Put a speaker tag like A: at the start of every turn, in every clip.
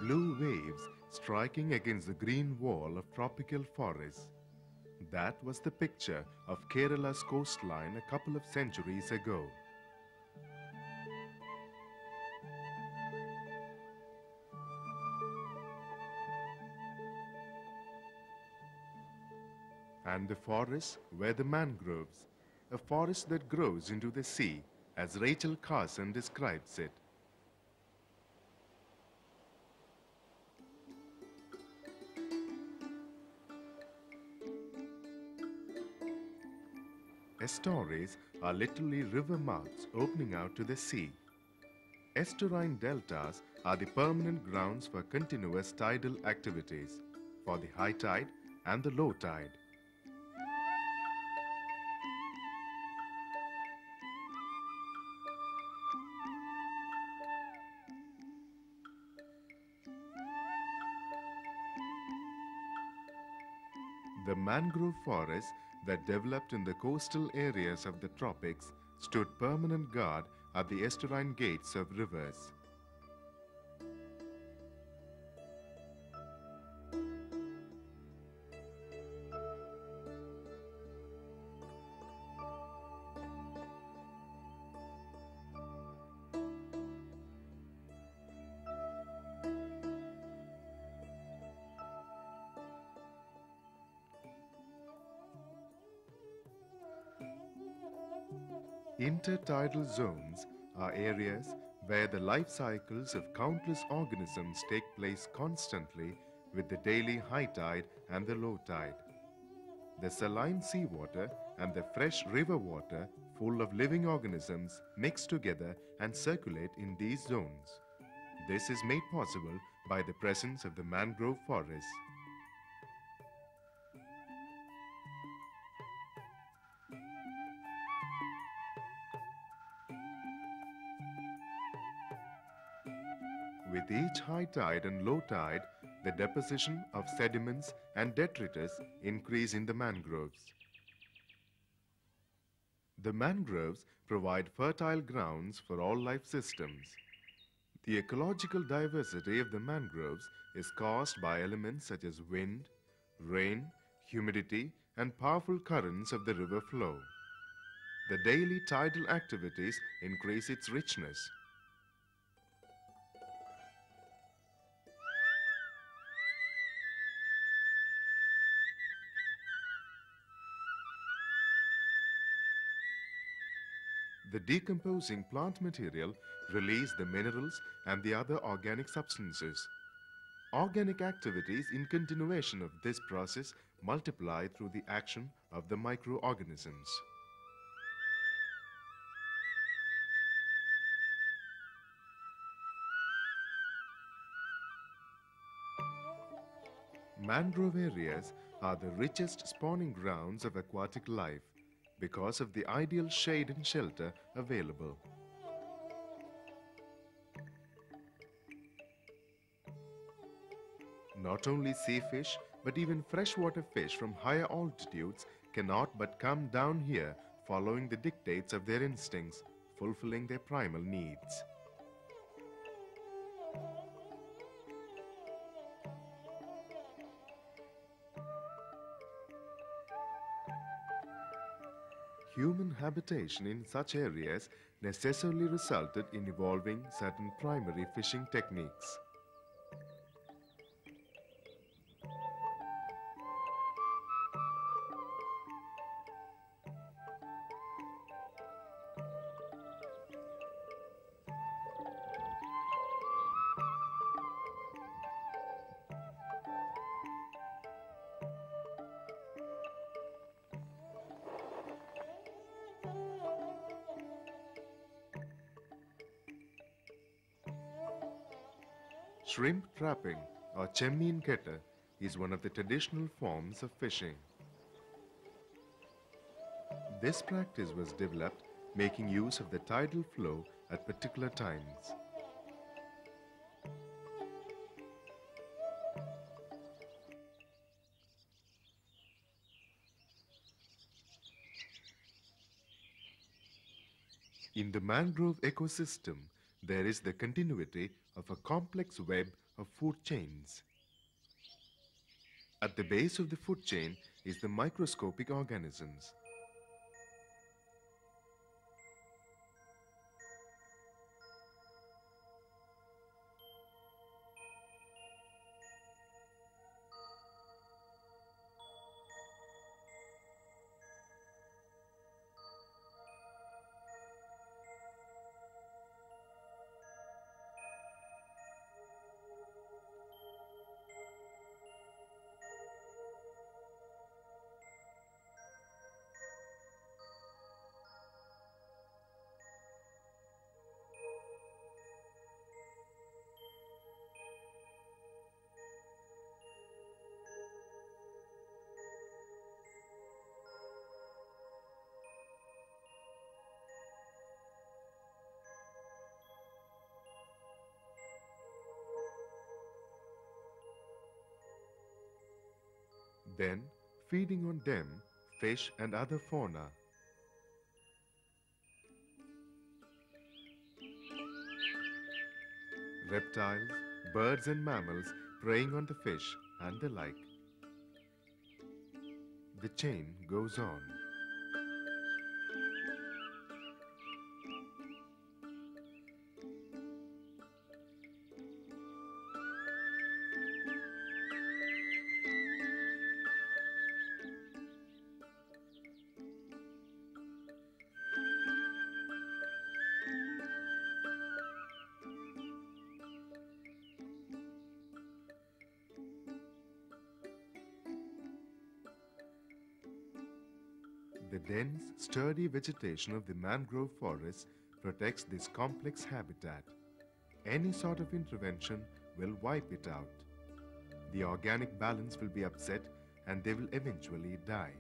A: blue waves striking against the green wall of tropical forests. That was the picture of Kerala's coastline a couple of centuries ago. And the forests were the mangroves, a forest that grows into the sea, as Rachel Carson describes it. Estuaries are literally river mouths opening out to the sea. Estuarine deltas are the permanent grounds for continuous tidal activities, for the high tide and the low tide. The mangrove forests that developed in the coastal areas of the tropics stood permanent guard at the estuarine gates of rivers. Intertidal zones are areas where the life cycles of countless organisms take place constantly with the daily high tide and the low tide. The saline seawater and the fresh river water full of living organisms mix together and circulate in these zones. This is made possible by the presence of the mangrove forests. With each high tide and low tide, the deposition of sediments and detritus increase in the mangroves. The mangroves provide fertile grounds for all life systems. The ecological diversity of the mangroves is caused by elements such as wind, rain, humidity, and powerful currents of the river flow. The daily tidal activities increase its richness. The decomposing plant material release the minerals and the other organic substances. Organic activities in continuation of this process multiply through the action of the microorganisms. Mangrove areas are the richest spawning grounds of aquatic life because of the ideal shade and shelter available. Not only sea fish, but even freshwater fish from higher altitudes cannot but come down here following the dictates of their instincts, fulfilling their primal needs. Human habitation in such areas necessarily resulted in evolving certain primary fishing techniques. Shrimp trapping or chemmeen ketta is one of the traditional forms of fishing. This practice was developed making use of the tidal flow at particular times. In the mangrove ecosystem, there is the continuity of a complex web of food chains. At the base of the food chain is the microscopic organisms. Then, feeding on them, fish and other fauna. Reptiles, birds and mammals preying on the fish and the like. The chain goes on. The dense, sturdy vegetation of the mangrove forest protects this complex habitat. Any sort of intervention will wipe it out. The organic balance will be upset and they will eventually die.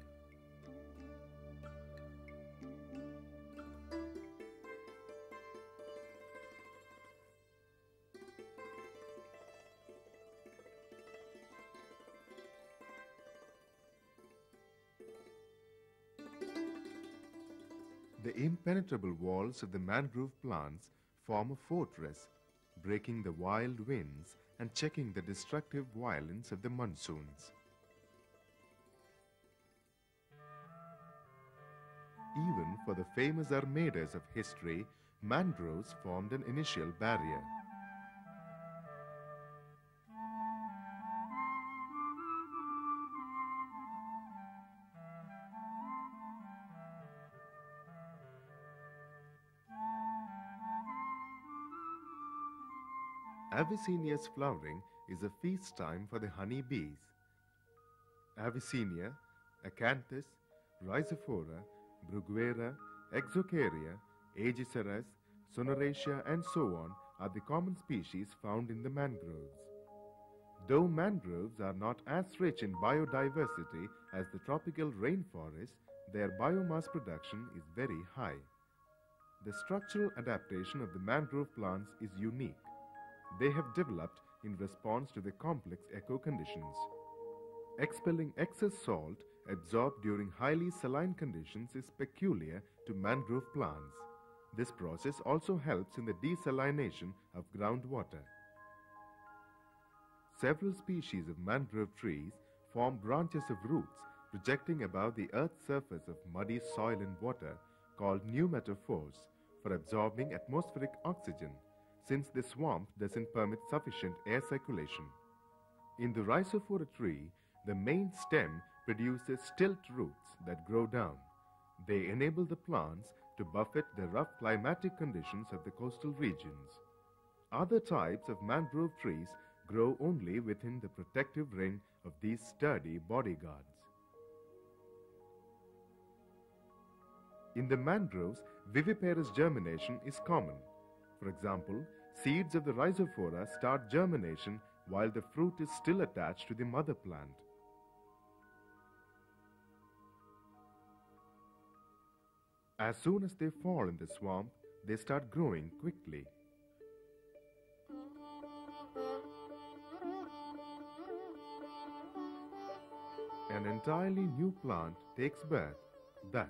A: The impenetrable walls of the mangrove plants form a fortress, breaking the wild winds and checking the destructive violence of the monsoons. Even for the famous armadas of history, mangroves formed an initial barrier. Avicennia's flowering is a feast time for the honey bees. Avicennia, Acanthus, Rhizophora, Bruguera, Exocaria, Aegiceras, Soneratia and so on are the common species found in the mangroves. Though mangroves are not as rich in biodiversity as the tropical rainforest, their biomass production is very high. The structural adaptation of the mangrove plants is unique. They have developed in response to the complex eco-conditions. Expelling excess salt absorbed during highly saline conditions is peculiar to mangrove plants. This process also helps in the desalination of groundwater. Several species of mangrove trees form branches of roots projecting above the earth's surface of muddy soil and water called pneumatophores for absorbing atmospheric oxygen, since the swamp doesn't permit sufficient air circulation. In the Rhizophora tree, the main stem produces stilt roots that grow down. They enable the plants to buffet the rough climatic conditions of the coastal regions. Other types of mangrove trees grow only within the protective ring of these sturdy bodyguards. In the mangroves, viviparous germination is common. For example, seeds of the Rhizophora start germination while the fruit is still attached to the mother plant. As soon as they fall in the swamp, they start growing quickly. An entirely new plant takes birth, thus.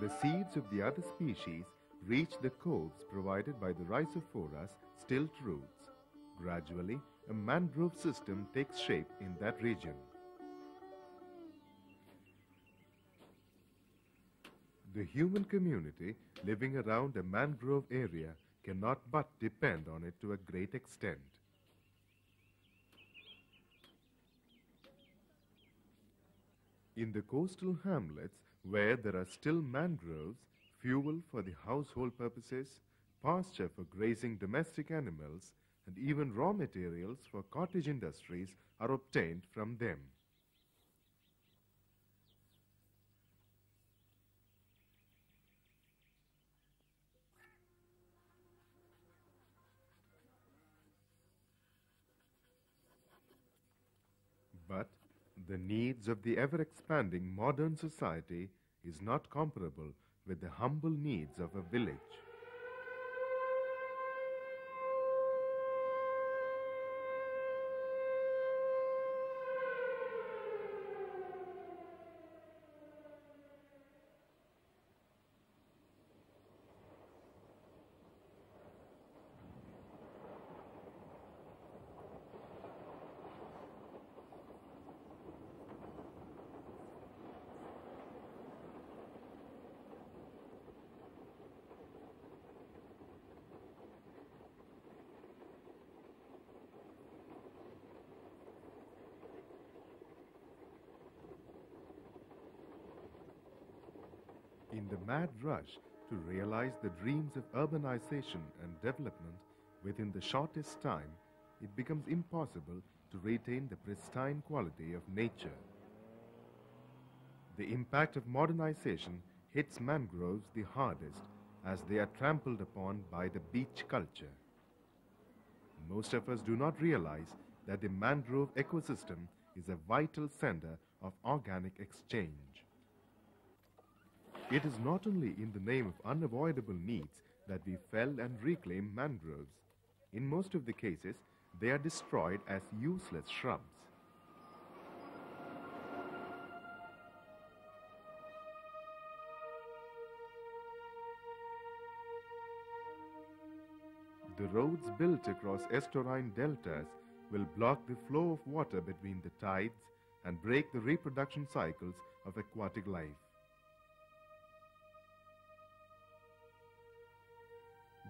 A: The seeds of the other species reach the coves provided by the Rhizophora's stilt roots. Gradually, a mangrove system takes shape in that region. The human community living around a mangrove area cannot but depend on it to a great extent. In the coastal hamlets where there are still mangroves, fuel for the household purposes, pasture for grazing domestic animals, and even raw materials for cottage industries are obtained from them. But the needs of the ever-expanding modern society is not comparable with the humble needs of a village. In the mad rush to realize the dreams of urbanization and development within the shortest time, it becomes impossible to retain the pristine quality of nature. The impact of modernization hits mangroves the hardest as they are trampled upon by the beach culture. Most of us do not realize that the mangrove ecosystem is a vital center of organic exchange. It is not only in the name of unavoidable needs that we fell and reclaim mangroves. In most of the cases, they are destroyed as useless shrubs. The roads built across estuarine deltas will block the flow of water between the tides and break the reproduction cycles of aquatic life.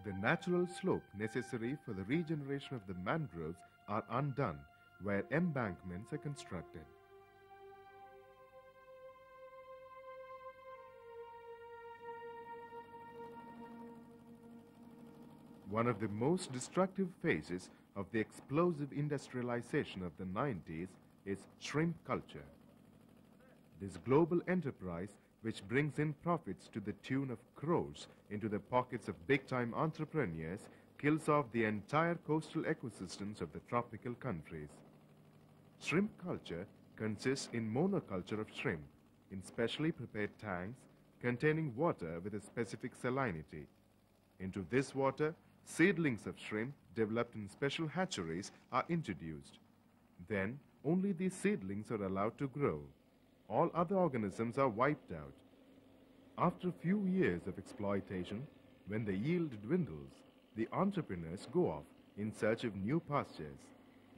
A: The natural slope necessary for the regeneration of the mangroves are undone where embankments are constructed. One of the most destructive phases of the explosive industrialization of the 90s is shrimp culture. This global enterprise, which brings in profits to the tune of crores into the pockets of big-time entrepreneurs, kills off the entire coastal ecosystems of the tropical countries. Shrimp culture consists in monoculture of shrimp in specially prepared tanks containing water with a specific salinity. Into this water, seedlings of shrimp developed in special hatcheries are introduced. Then, only these seedlings are allowed to grow. All other organisms are wiped out. After a few years of exploitation, when the yield dwindles, the entrepreneurs go off in search of new pastures,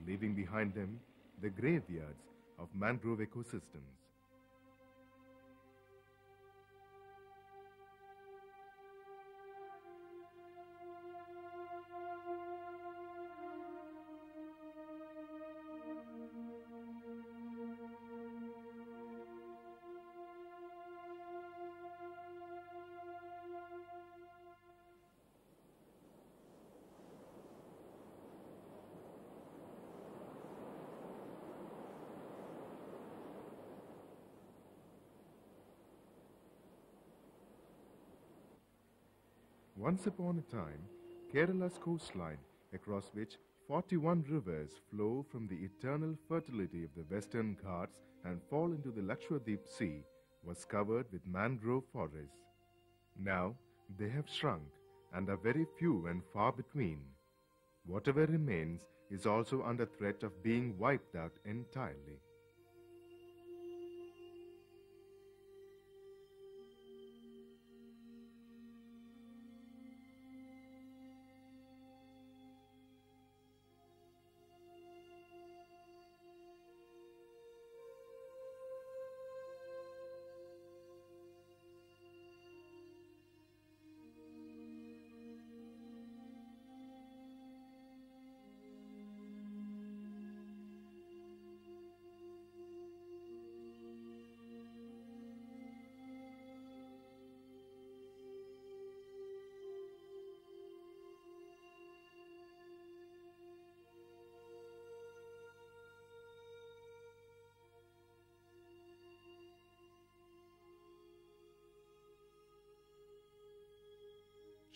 A: leaving behind them the graveyards of mangrove ecosystems. Once upon a time, Kerala's coastline, across which 41 rivers flow from the eternal fertility of the Western Ghats and fall into the Lakshadweep Sea, was covered with mangrove forests. Now, they have shrunk and are very few and far between. Whatever remains is also under threat of being wiped out entirely.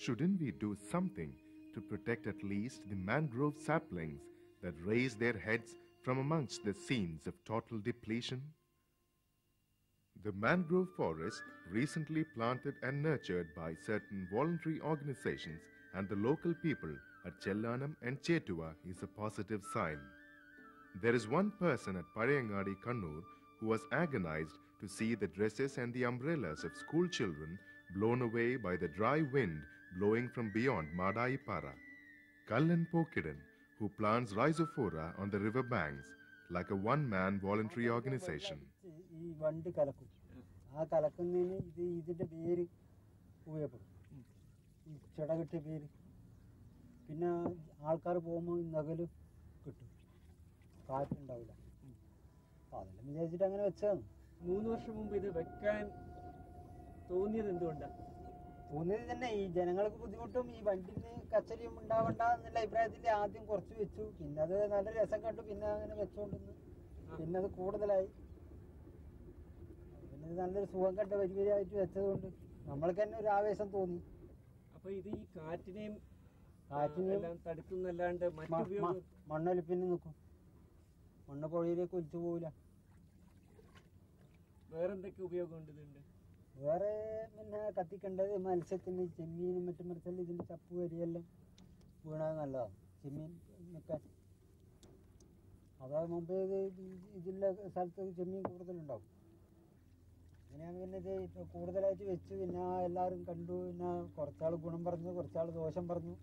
A: Shouldn't we do something to protect at least the mangrove saplings that raise their heads from amongst the scenes of total depletion? The mangrove forest, recently planted and nurtured by certain voluntary organizations and the local people at Chellanam and Chetuva, is a positive sign. There is one person at Parayangadi, Kannur, who was agonized to see the dresses and the umbrellas of school children blown away by the dry wind blowing from beyond Madaipara. Kallan Pokidan, who plants rhizophora on the river banks, like a one-man voluntary organization.
B: തോന്നിയത് തന്നെ ഈ ജനങ്ങൾക്ക് ബുദ്ധിമുട്ടും ഈ വണ്ടിന് കച്ചറിയും ഉണ്ടാവണ്ട എന്നുള്ള അഭിപ്രായത്തിൽ ആദ്യം കുറച്ച് വെച്ചു, പിന്നെ അത് നല്ല രസം കണ്ടു, പിന്നെ അങ്ങനെ വെച്ചുകൊണ്ടിരുന്നു, പിന്നെ അത് കൂടുതലായി, പിന്നെ ഇത് നല്ലൊരു സുഖം കണ്ട വരിവരിയായിട്ട് വെച്ചതുകൊണ്ട് നമ്മൾക്ക് തന്നെ ഒരു ആവേശം തോന്നി.
C: അപ്പൊ ഇത് ഈ കാറ്റിനെയും
B: തടുക്കുന്നല്ലാണ്ട് മണ്ണൊലിപ്പിന് നിൽക്കും, മണ്ണ് പുഴയിലേക്ക് ഒലിച്ചു പോവില്ല.
C: വേറെന്തൊക്കെ ഉപയോഗമുണ്ട് ഇതിന്റെ?
B: വേറെ പിന്നെ കത്തിക്കേണ്ടത് മത്സ്യത്തിന് ചെമ്മീനും മറ്റും മറിച്ചാൽ ഇതിൻ്റെ ചപ്പ് വരിയെല്ലാം വീണത് നല്ലതാണ്, ചെമ്മീൻ നിൽക്കാൻ. അതായത് മുമ്പേ ഇതിൻ്റെ സ്ഥലത്ത് ചെമ്മീൻ കൂടുതലുണ്ടാവും. അങ്ങനെയാണ് പിന്നെ ഇത് ഇപ്പോൾ കൂടുതലായിട്ട് വെച്ച് പിന്നെ എല്ലാവരും കണ്ടു. പിന്നെ കുറച്ചാൾ ഗുണം പറഞ്ഞു, കുറച്ചാൾ ദോഷം പറഞ്ഞു.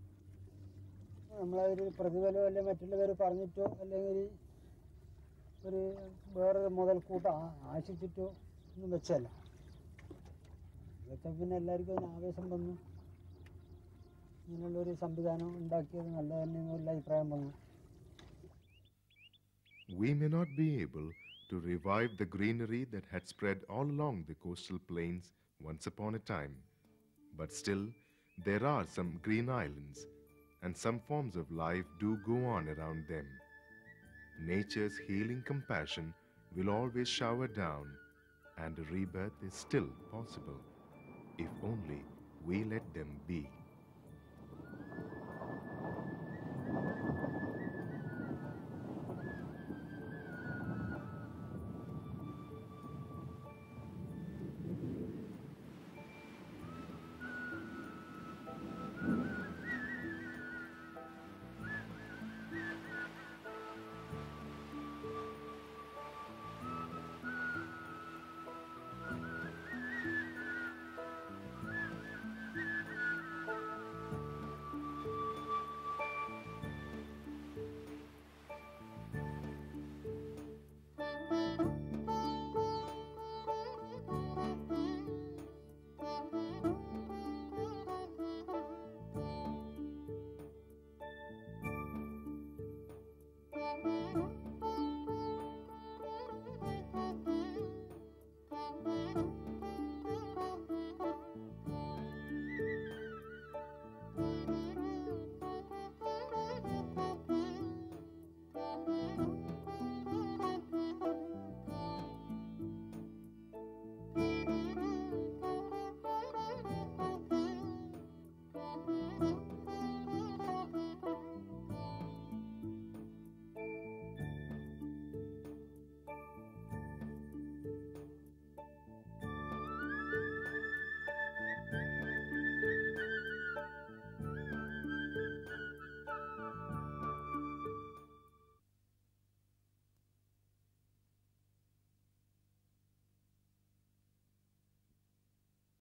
B: നമ്മളതൊരു പ്രതിഫലമോ അല്ലെങ്കിൽ മറ്റുള്ളവർ പറഞ്ഞിട്ടോ അല്ലെങ്കിൽ ഒരു വേറൊരു മുതൽക്കൂട്ടം ആശിച്ചിട്ടോ ഒന്നും വെച്ചല്ല. വെച്ചാൽ പിന്നെ എല്ലാവർക്കും അതിന് ആവേശം വന്നു, ഇങ്ങനെയുള്ളൊരു സംവിധാനം ഉണ്ടാക്കിയത് നല്ല തന്നെ എന്നുള്ള അഭിപ്രായം വന്നു.
A: We may not be able to revive the greenery that had spread all along the coastal plains once upon a time, but still there are some green islands, and some forms of life do go on around them. Nature's healing compassion will always shower down, and a rebirth is still possible, if only we let them be.